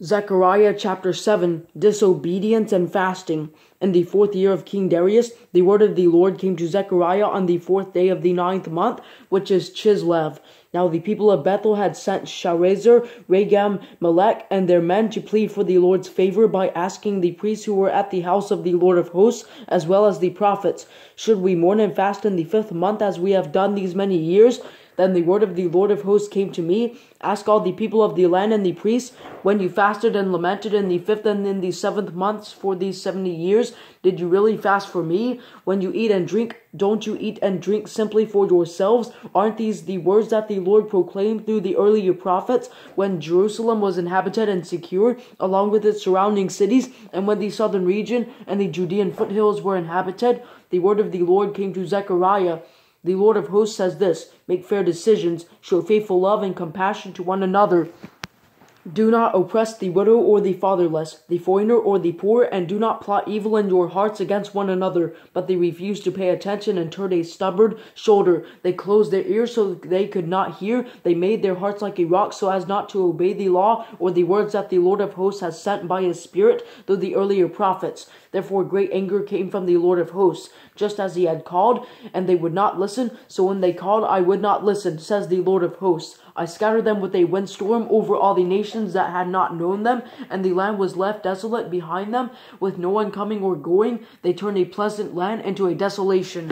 Zechariah Chapter 7, Disobedience and Fasting. In the 4th year of King Darius, the word of the Lord came to Zechariah on the 4th day of the 9th month, which is Chislev. Now the people of Bethel had sent Sharezer, Regem, Melech, and their men to plead for the Lord's favor by asking the priests who were at the house of the Lord of hosts, as well as the prophets, "Should we mourn and fast in the 5th month as we have done these many years?" Then the word of the Lord of hosts came to me, "Ask all the people of the land and the priests, when you fasted and lamented in the 5th and in the 7th months for these 70 years, did you really fast for me? When you eat and drink, don't you eat and drink simply for yourselves? Aren't these the words that the Lord proclaimed through the earlier prophets, when Jerusalem was inhabited and secure, along with its surrounding cities, and when the southern region and the Judean foothills were inhabited?" The word of the Lord came to Zechariah. The Lord of hosts says this: "Make fair decisions, show faithful love and compassion to one another. Do not oppress the widow or the fatherless, the foreigner or the poor, and do not plot evil in your hearts against one another." But they refused to pay attention and turned a stubborn shoulder. They closed their ears so they could not hear. They made their hearts like a rock so as not to obey the law or the words that the Lord of hosts has sent by his Spirit through the earlier prophets. Therefore great anger came from the Lord of hosts, just as he had called, and they would not listen. So when they called, I would not listen, says the Lord of hosts. I scattered them with a windstorm over all the nations that had not known them, and the land was left desolate behind them, with no one coming or going. They turned a pleasant land into a desolation.